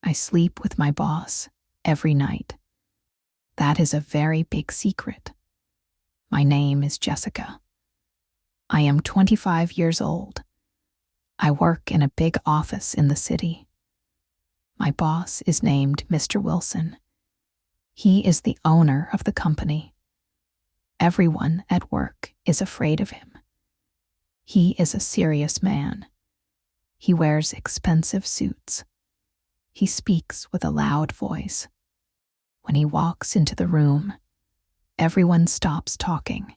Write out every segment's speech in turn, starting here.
I sleep with my boss every night. That is a very big secret. My name is Jessica. I am 25 years old. I work in a big office in the city. My boss is named Mr. Wilson. He is the owner of the company. Everyone at work is afraid of him. He is a serious man. He wears expensive suits. He speaks with a loud voice. When he walks into the room, everyone stops talking.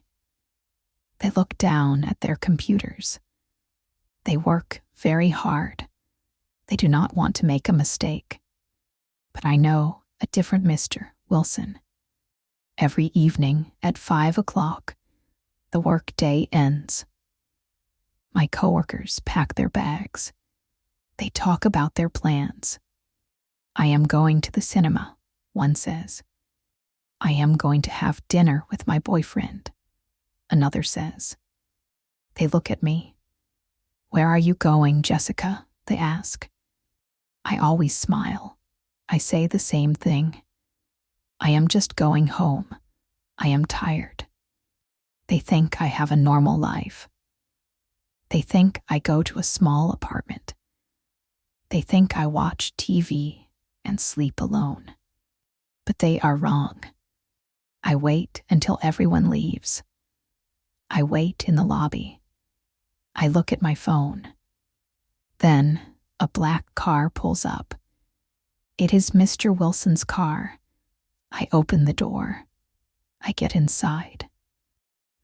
They look down at their computers. They work very hard. They do not want to make a mistake. But I know a different Mr. Wilson. Every evening at 5 o'clock, the workday ends. My coworkers pack their bags. They talk about their plans. I am going to the cinema, one says. I am going to have dinner with my boyfriend, another says. They look at me. Where are you going, Jessica? They ask. I always smile. I say the same thing. I am just going home. I am tired. They think I have a normal life. They think I go to a small apartment. They think I watch TV and sleep alone. But they are wrong. I wait until everyone leaves. I wait in the lobby. I look at my phone. Then a black car pulls up. It is Mr. Wilson's car. I open the door. I get inside.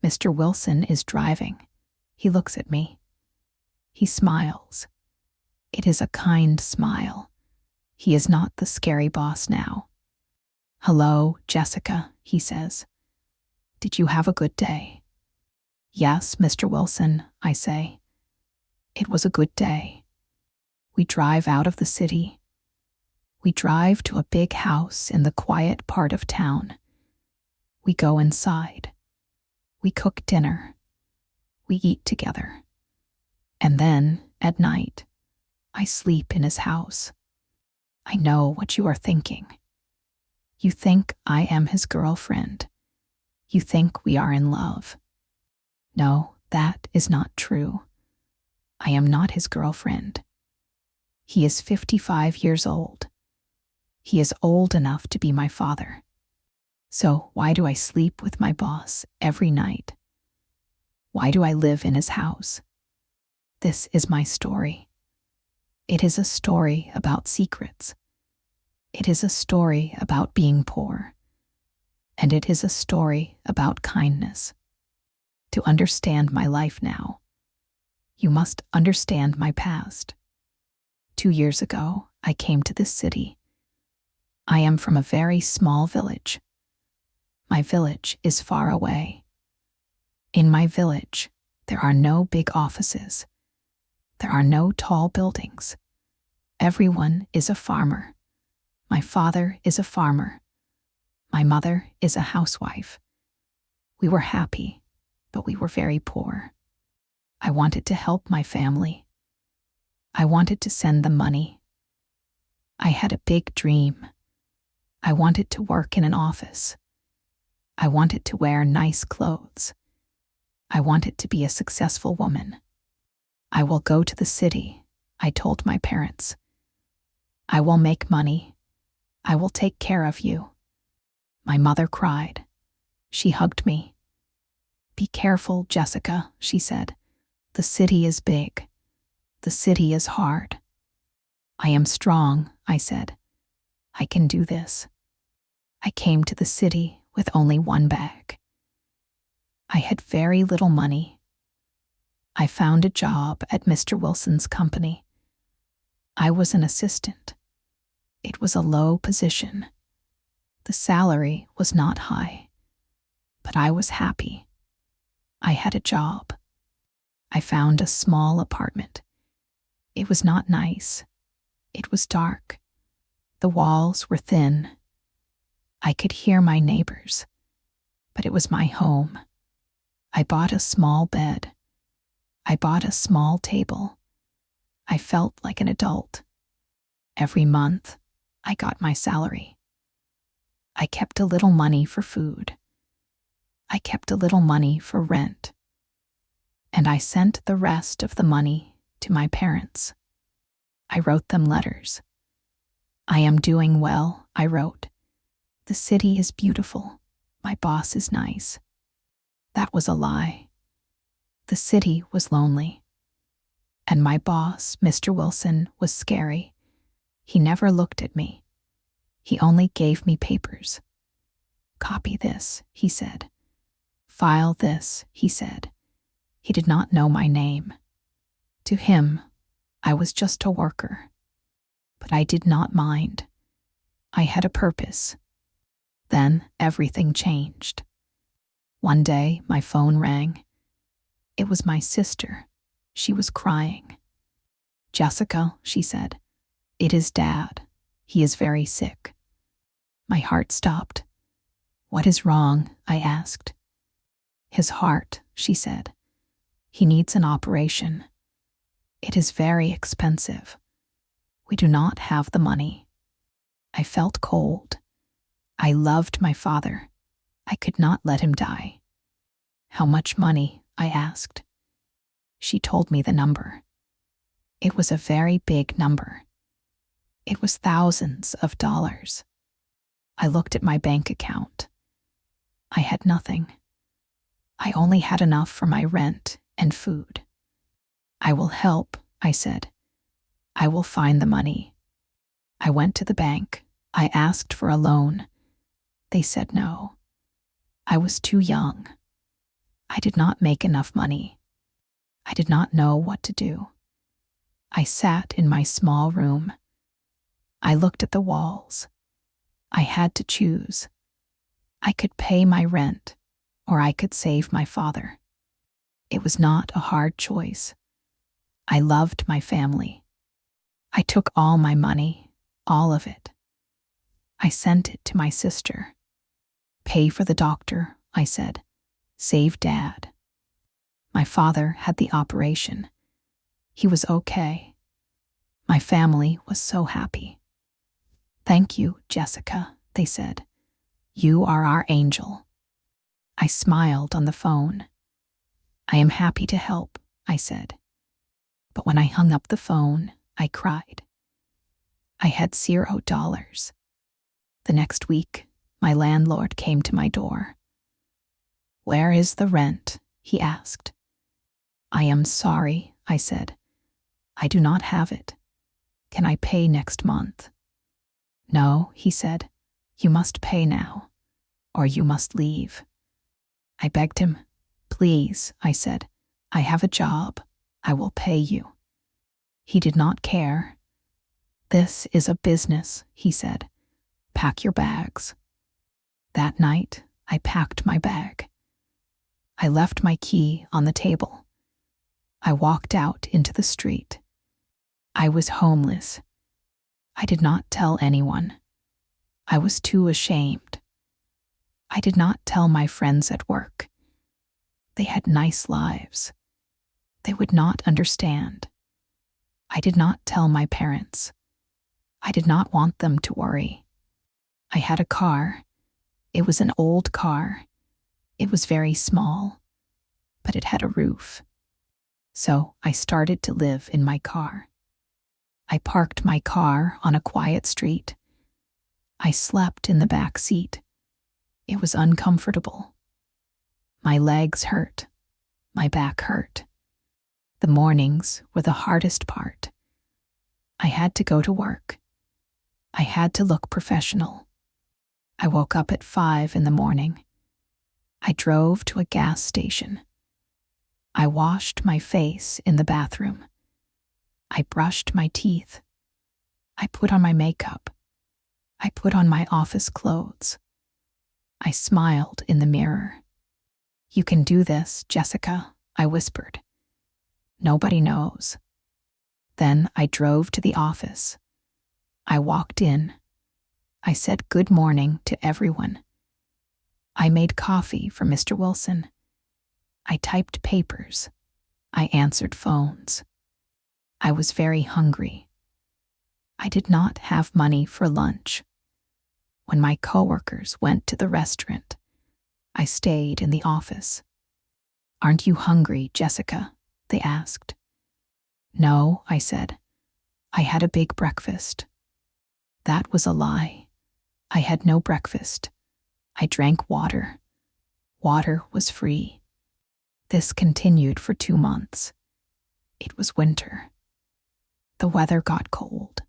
Mr. Wilson is driving. He looks at me. He smiles. It is a kind smile. He is not the scary boss now. Hello, Jessica, he says. Did you have a good day? Yes, Mr. Wilson, I say. It was a good day. We drive out of the city. We drive to a big house in the quiet part of town. We go inside. We cook dinner. We eat together. And then, at night, I sleep in his house. I know what you are thinking. You think I am his girlfriend. You think we are in love. No, that is not true. I am not his girlfriend. He is 55 years old. He is old enough to be my father. So why do I sleep with my boss every night? Why do I live in his house? This is my story. It is a story about secrets. It is a story about being poor. And it is a story about kindness. To understand my life now, you must understand my past. 2 years ago, I came to this city. I am from a very small village. My village is far away. In my village, there are no big offices. There are no tall buildings. Everyone is a farmer. My father is a farmer. My mother is a housewife. We were happy, but we were very poor. I wanted to help my family. I wanted to send them money. I had a big dream. I wanted to work in an office. I wanted to wear nice clothes. I wanted to be a successful woman. I will go to the city, I told my parents. I will make money. I will take care of you. My mother cried. She hugged me. Be careful, Jessica, she said. The city is big. The city is hard. I am strong, I said. I can do this. I came to the city with only one bag. I had very little money. I found a job at Mr. Wilson's company. I was an assistant. It was a low position. The salary was not high, but I was happy. I had a job. I found a small apartment. It was not nice. It was dark. The walls were thin. I could hear my neighbors, but it was my home. I bought a small bed. I bought a small table. I felt like an adult. Every month, I got my salary. I kept a little money for food. I kept a little money for rent. And I sent the rest of the money to my parents. I wrote them letters. I am doing well, I wrote. The city is beautiful. My boss is nice. That was a lie. The city was lonely. And my boss, Mr. Wilson, was scary. He never looked at me. He only gave me papers. Copy this, he said. File this, he said. He did not know my name. To him, I was just a worker. But I did not mind. I had a purpose. Then everything changed. One day, my phone rang. It was my sister. She was crying. Jessica, she said, it is Dad. He is very sick. My heart stopped. What is wrong? I asked. His heart, she said. He needs an operation. It is very expensive. We do not have the money. I felt cold. I loved my father. I could not let him die. How much money? I asked. She told me the number. It was a very big number. It was thousands of dollars. I looked at my bank account. I had nothing. I only had enough for my rent and food. I will help, I said. I will find the money. I went to the bank. I asked for a loan. They said no. I was too young. I did not make enough money. I did not know what to do. I sat in my small room. I looked at the walls. I had to choose. I could pay my rent, or I could save my father. It was not a hard choice. I loved my family. I took all my money, all of it. I sent it to my sister. Pay for the doctor, I said. Save Dad. My father had the operation. He was okay. My family was so happy. Thank you, Jessica, they said. You are our angel. I smiled on the phone. I am happy to help, I said. But when I hung up the phone, I cried. I had $0. The next week, my landlord came to my door. Where is the rent? He asked. I am sorry, I said. I do not have it. Can I pay next month? No, he said. You must pay now, or you must leave. I begged him. Please, I said. I have a job. I will pay you. He did not care. This is a business, he said. Pack your bags. That night, I packed my bag. I left my key on the table. I walked out into the street. I was homeless. I did not tell anyone. I was too ashamed. I did not tell my friends at work. They had nice lives. They would not understand. I did not tell my parents. I did not want them to worry. I had a car. It was an old car. It was very small, but it had a roof. So I started to live in my car. I parked my car on a quiet street. I slept in the back seat. It was uncomfortable. My legs hurt. My back hurt. The mornings were the hardest part. I had to go to work. I had to look professional. I woke up at 5 in the morning. I drove to a gas station. I washed my face in the bathroom. I brushed my teeth. I put on my makeup. I put on my office clothes. I smiled in the mirror. You can do this, Jessica, I whispered. Nobody knows. Then I drove to the office. I walked in. I said good morning to everyone. I made coffee for Mr. Wilson. I typed papers. I answered phones. I was very hungry. I did not have money for lunch. When my coworkers went to the restaurant, I stayed in the office. "Aren't you hungry, Jessica?" they asked. "No," I said. "I had a big breakfast." That was a lie. I had no breakfast. I drank water. Water was free. This continued for 2 months. It was winter. The weather got cold.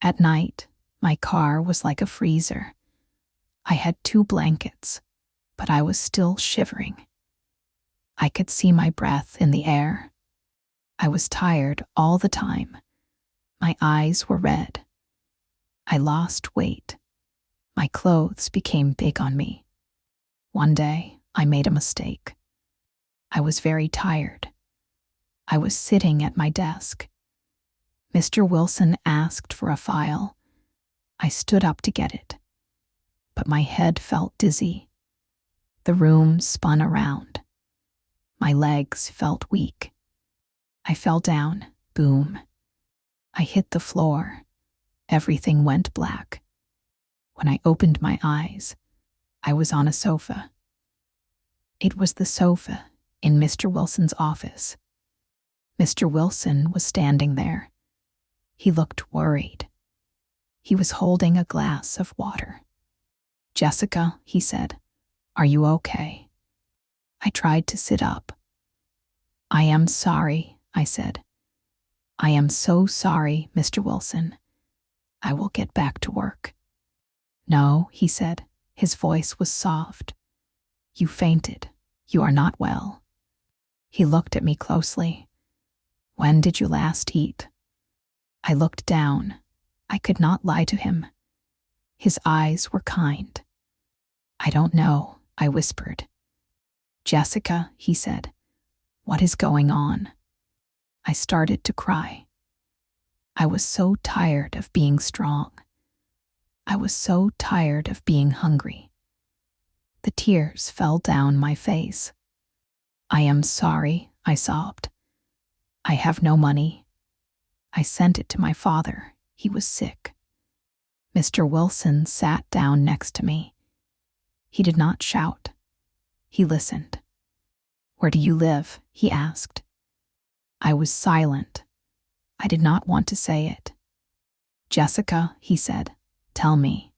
At night, my car was like a freezer. I had 2 blankets, but I was still shivering. I could see my breath in the air. I was tired all the time. My eyes were red. I lost weight. My clothes became big on me. One day, I made a mistake. I was very tired. I was sitting at my desk. Mr. Wilson asked for a file. I stood up to get it, but my head felt dizzy. The room spun around. My legs felt weak. I fell down, boom. I hit the floor. Everything went black. When I opened my eyes, I was on a sofa. It was the sofa in Mr. Wilson's office. Mr. Wilson was standing there. He looked worried. He was holding a glass of water. "Jessica," he said, "are you okay?" I tried to sit up. "I am sorry," I said. "I am so sorry, Mr. Wilson. I will get back to work." "No," he said. His voice was soft. "You fainted. You are not well." He looked at me closely. "When did you last eat?" I looked down. I could not lie to him. His eyes were kind. "I don't know," I whispered. "Jessica," he said, "what is going on?" I started to cry. I was so tired of being strong. I was so tired of being hungry. The tears fell down my face. "I am sorry," I sobbed. "I have no money. I sent it to my father. He was sick." Mr. Wilson sat down next to me. He did not shout. He listened. "Where do you live?" he asked. I was silent. I did not want to say it. "Jessica," he said, "tell me."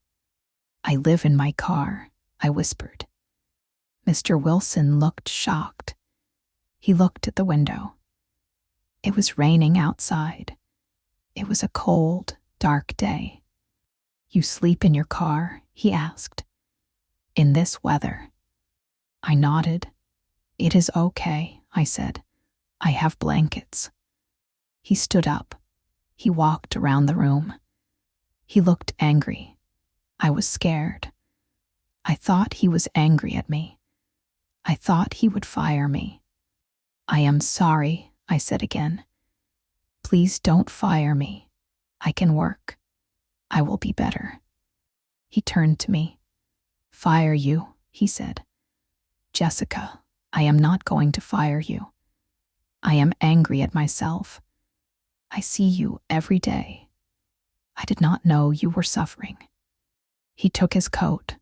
"I live in my car," I whispered. Mr. Wilson looked shocked. He looked at the window. It was raining outside. It was a cold, dark day. "You sleep in your car?" he asked. "In this weather?" I nodded. "It is okay," I said. "I have blankets." He stood up. He walked around the room. He looked angry. I was scared. I thought he was angry at me. I thought he would fire me. "I am sorry," I said again. "Please don't fire me. I can work. I will be better." He turned to me. "Fire you," he said. "Jessica, I am not going to fire you. I am angry at myself. I see you every day. I did not know you were suffering." He took his coat.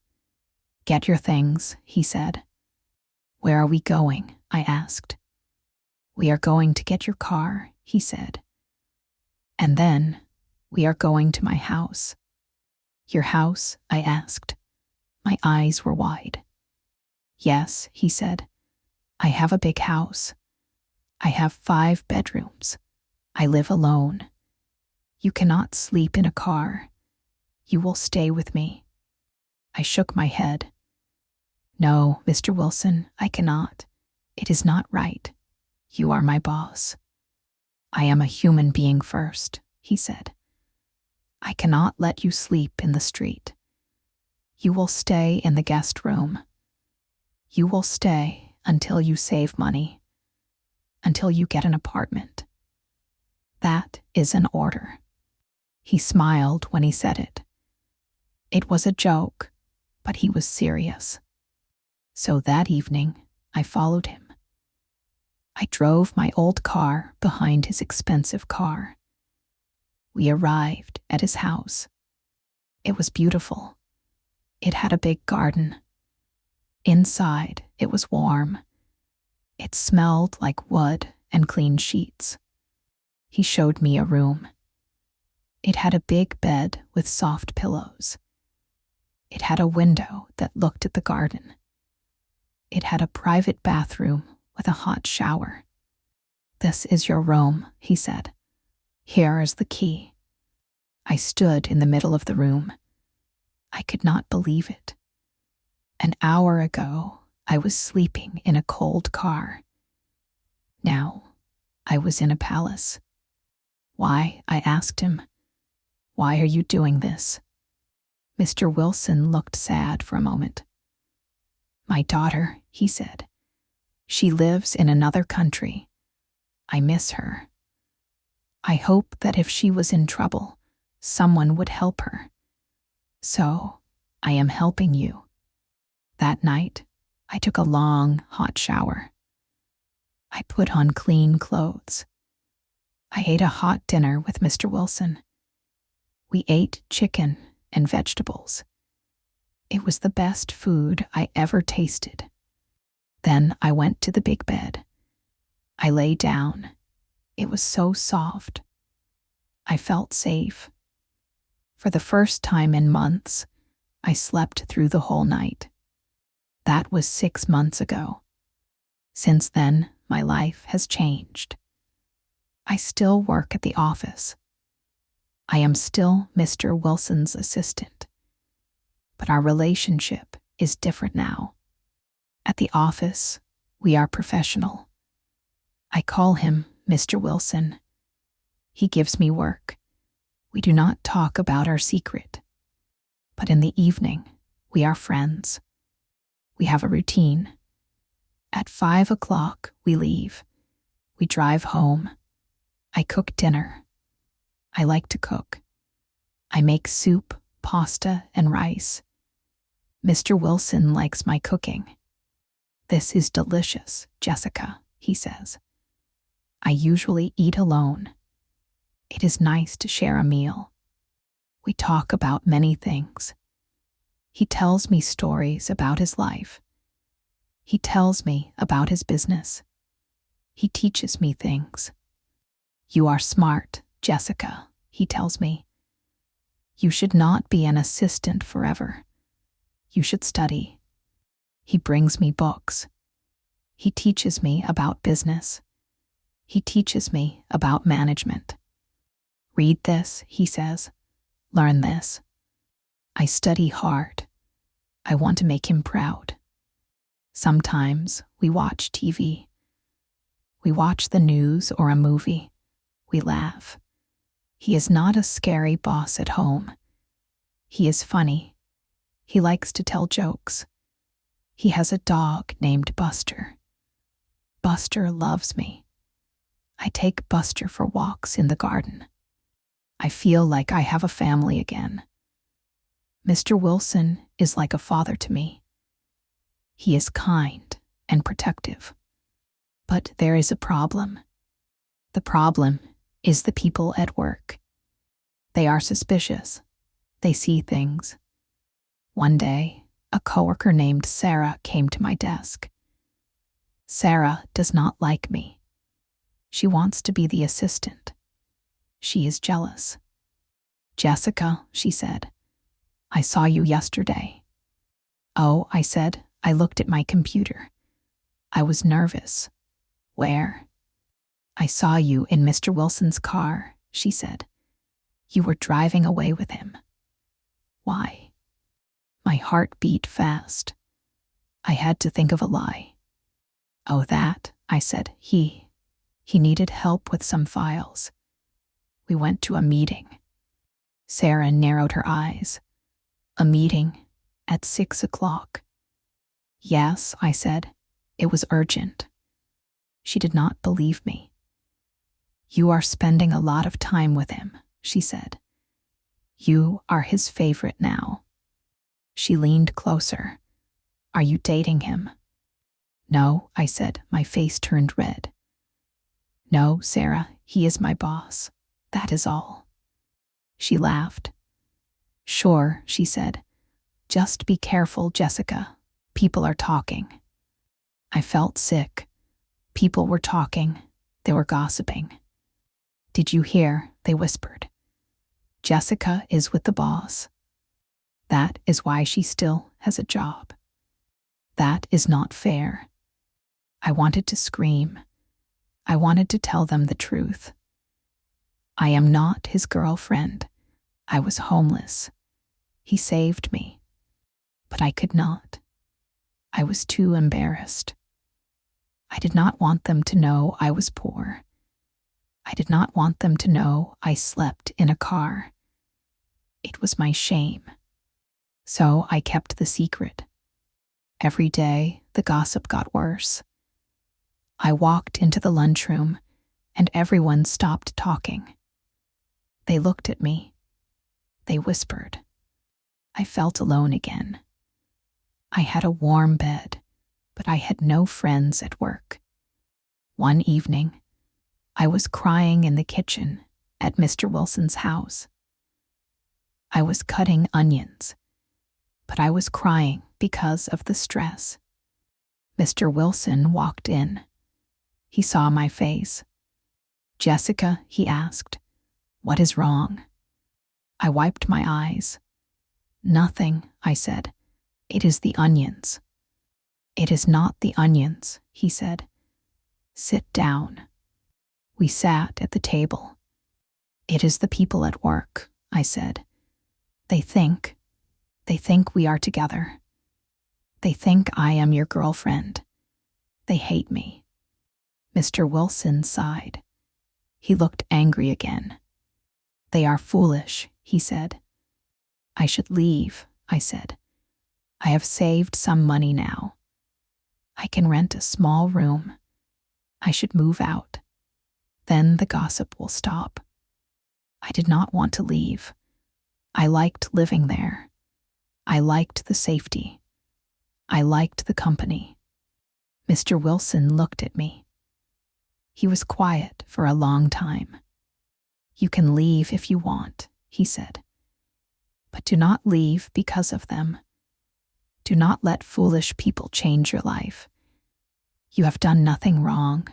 "Get your things," he said. "Where are we going?" I asked. "We are going to get your car," he said. "And then, we are going to my house." "Your house?" I asked. My eyes were wide. "Yes," he said. "I have a big house. I have 5 bedrooms. I live alone. You cannot sleep in a car. You will stay with me." I shook my head. "No, Mr. Wilson, I cannot. It is not right. You are my boss." "I am a human being first," he said. "I cannot let you sleep in the street. You will stay in the guest room. You will stay until you save money, until you get an apartment. That is an order." He smiled when he said it. It was a joke, but he was serious. So that evening, I followed him. I drove my old car behind his expensive car. We arrived at his house. It was beautiful. It had a big garden. Inside, it was warm. It smelled like wood and clean sheets. He showed me a room. It had a big bed with soft pillows. It had a window that looked at the garden. It had a private bathroom with a hot shower. "This is your room," he said. "Here is the key." I stood in the middle of the room. I could not believe it. An hour ago, I was sleeping in a cold car. Now, I was in a palace. "Why?" I asked him. "Why are you doing this?" Mr. Wilson looked sad for a moment. "My daughter," he said. "She lives in another country. I miss her. I hope that if she was in trouble, someone would help her. So, I am helping you." That night, I took a long, hot shower. I put on clean clothes. I ate a hot dinner with Mr. Wilson. We ate chicken and vegetables. It was the best food I ever tasted. Then I went to the big bed. I lay down. It was so soft. I felt safe. For the first time in months, I slept through the whole night. That was 6 months ago. Since then, my life has changed. I still work at the office. I am still Mr. Wilson's assistant. But our relationship is different now. At the office, we are professional. I call him Mr. Wilson. He gives me work. We do not talk about our secret. But in the evening, we are friends. We have a routine. At 5 o'clock, we leave. We drive home. I cook dinner. I like to cook. I make soup, pasta, and rice. Mr. Wilson likes my cooking. "This is delicious, Jessica," he says. I usually eat alone. It is nice to share a meal. We talk about many things. He tells me stories about his life. He tells me about his business. He teaches me things. "You are smart, Jessica," he tells me. "You should not be an assistant forever. You should study." He brings me books. He teaches me about business. He teaches me about management. "Read this," he says. "Learn this." I study hard. I want to make him proud. Sometimes we watch TV. We watch the news or a movie. We laugh. He is not a scary boss at home. He is funny. He likes to tell jokes. He has a dog named Buster. Buster loves me. I take Buster for walks in the garden. I feel like I have a family again. Mr. Wilson is like a father to me. He is kind and protective. But there is a problem. The problem is the people at work. They are suspicious. They see things. One day, a coworker named Sarah came to my desk. Sarah does not like me. She wants to be the assistant. She is jealous. "Jessica," she said, "I saw you yesterday." "Oh," I said. I looked at my computer. I was nervous. "Where?" "I saw you in Mr. Wilson's car," she said. "You were driving away with him." "Why?" My heart beat fast. I had to think of a lie. "Oh, that," I said. He needed help with some files. We went to a meeting." Sarah narrowed her eyes. "A meeting at 6 o'clock. "Yes," I said. "It was urgent." She did not believe me. "You are spending a lot of time with him," she said. "You are his favorite now." She leaned closer. "Are you dating him?" "No," I said, my face turned red. "No, Sarah, he is my boss. That is all." She laughed. Sure, she said. Just be careful, Jessica. People are talking. I felt sick. People were talking. They were gossiping. Did you hear? They whispered. Jessica is with the boss. That is why she still has a job. That is not fair. I wanted to scream. I wanted to tell them the truth. I am not his girlfriend. I was homeless. He saved me. But I could not. I was too embarrassed. I did not want them to know I was poor. I did not want them to know I slept in a car. It was my shame. So I kept the secret. Every day, the gossip got worse. I walked into the lunchroom, and everyone stopped talking. They looked at me. They whispered. I felt alone again. I had a warm bed, but I had no friends at work. One evening, I was crying in the kitchen at Mr. Wilson's house. I was cutting onions, but I was crying because of the stress. Mr. Wilson walked in. He saw my face. Jessica, he asked, what is wrong? I wiped my eyes. Nothing, I said. It is the onions. It is not the onions, he said. Sit down. We sat at the table. It is the people at work, I said. They think we are together. They think I am your girlfriend. They hate me. Mr. Wilson sighed. He looked angry again. They are foolish, he said. I should leave, I said. I have saved some money now. I can rent a small room. I should move out. Then the gossip will stop. I did not want to leave. I liked living there. I liked the safety. I liked the company. Mr. Wilson looked at me. He was quiet for a long time. You can leave if you want, he said. But do not leave because of them. Do not let foolish people change your life. You have done nothing wrong.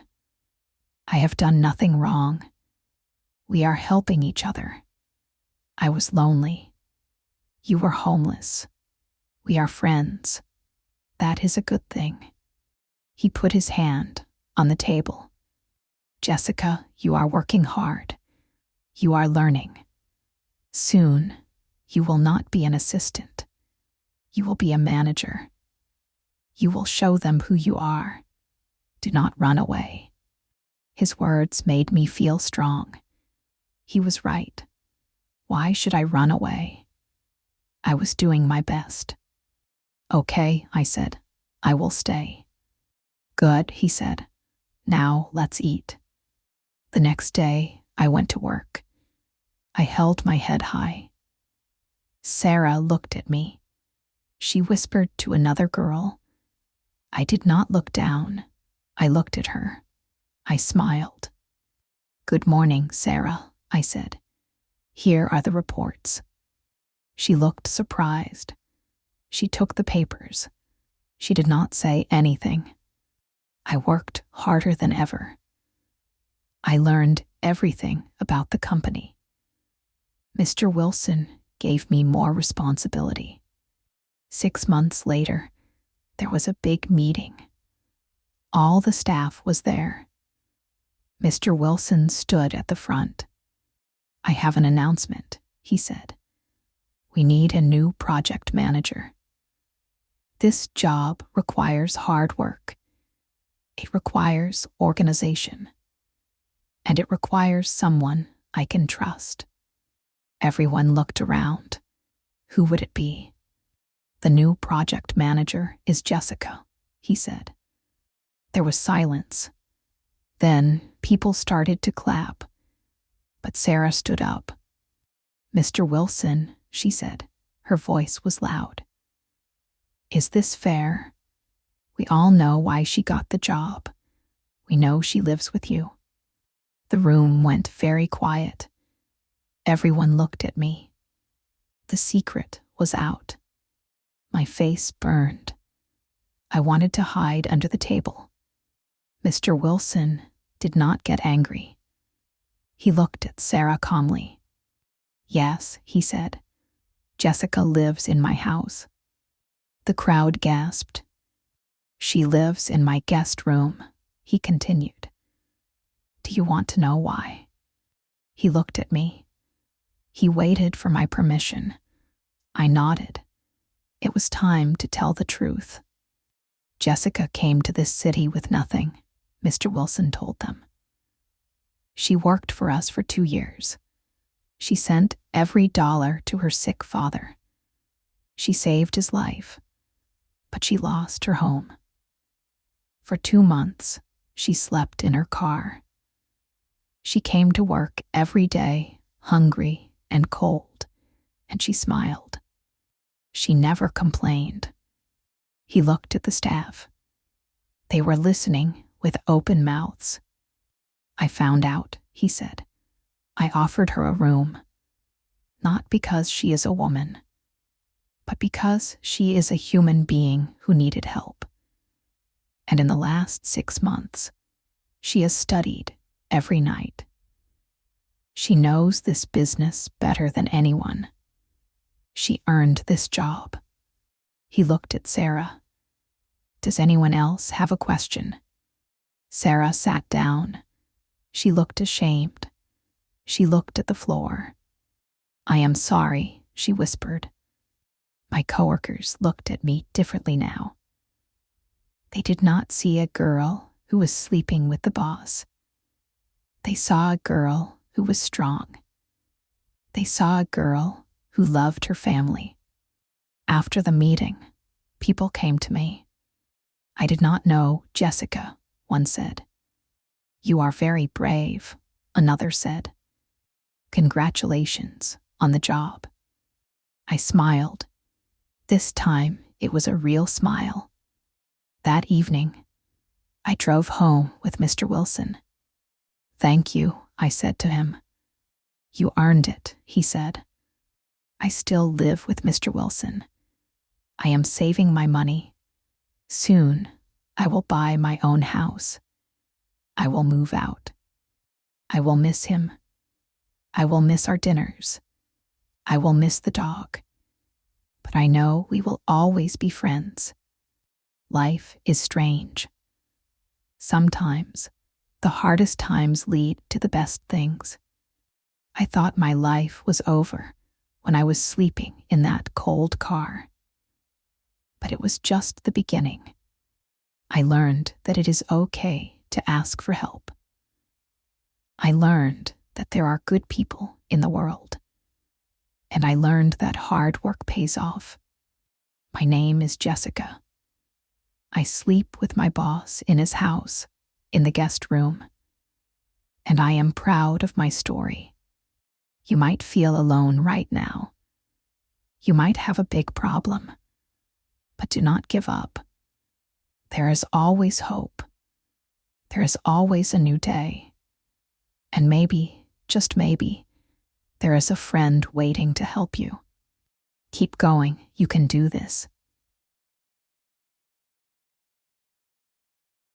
I have done nothing wrong. We are helping each other. I was lonely. You were homeless. We are friends. That is a good thing. He put his hand on the table. Jessica, you are working hard. You are learning. Soon, you will not be an assistant. You will be a manager. You will show them who you are. Do not run away. His words made me feel strong. He was right. Why should I run away? I was doing my best. Okay, I said. I will stay. Good, he said. Now let's eat. The next day, I went to work. I held my head high. Sarah looked at me. She whispered to another girl. I did not look down. I looked at her. I smiled. Good morning, Sarah, I said. Here are the reports. She looked surprised. She took the papers. She did not say anything. I worked harder than ever. I learned everything about the company. Mr. Wilson gave me more responsibility. 6 months later, there was a big meeting. All the staff was there. Mr. Wilson stood at the front. I have an announcement, he said. We need a new project manager. This job requires hard work. It requires organization. And it requires someone I can trust. Everyone looked around. Who would it be? The new project manager is Jessica, he said. There was silence. Then people started to clap. But Sarah stood up. Mr. Wilson, she said. Her voice was loud. Is this fair? We all know why she got the job. We know she lives with you. The room went very quiet. Everyone looked at me. The secret was out. My face burned. I wanted to hide under the table. Mr. Wilson did not get angry. He looked at Sarah calmly. "Yes," he said. "Jessica lives in my house." The crowd gasped. "She lives in my guest room," he continued. "Do you want to know why?" He looked at me. He waited for my permission. I nodded. It was time to tell the truth. "Jessica came to this city with nothing," Mr. Wilson told them. "She worked for us for 2 years. She sent every dollar to her sick father. She saved his life, but she lost her home. For 2 months, she slept in her car. She came to work every day, hungry and cold, and she smiled. She never complained." He looked at the staff. They were listening with open mouths. "I found out," he said. "I offered her a room, not because she is a woman, but because she is a human being who needed help. And in the last 6 months, she has studied every night. She knows this business better than anyone. She earned this job." He looked at Sarah. "Does anyone else have a question?" Sarah sat down. She looked ashamed. She looked at the floor. "I am sorry," she whispered. My coworkers looked at me differently now. They did not see a girl who was sleeping with the boss. They saw a girl who was strong. They saw a girl who loved her family. After the meeting, people came to me. "I did not know Jessica," one said. "You are very brave," another said. "Congratulations on the job." I smiled. This time it was a real smile. That evening, I drove home with Mr. Wilson. "Thank you," I said to him. "You earned it," he said. I still live with Mr. Wilson. I am saving my money. Soon, I will buy my own house. I will move out. I will miss him. I will miss our dinners. I will miss the dog. But I know we will always be friends. Life is strange. Sometimes, the hardest times lead to the best things. I thought my life was over when I was sleeping in that cold car. But it was just the beginning. I learned that it is okay to ask for help. I learned that there are good people in the world. And I learned that hard work pays off. My name is Jessica. I sleep with my boss in his house, in the guest room. And I am proud of my story. You might feel alone right now. You might have a big problem. But do not give up. There is always hope. There is always a new day. And maybe, just maybe, there is a friend waiting to help you. Keep going, you can do this.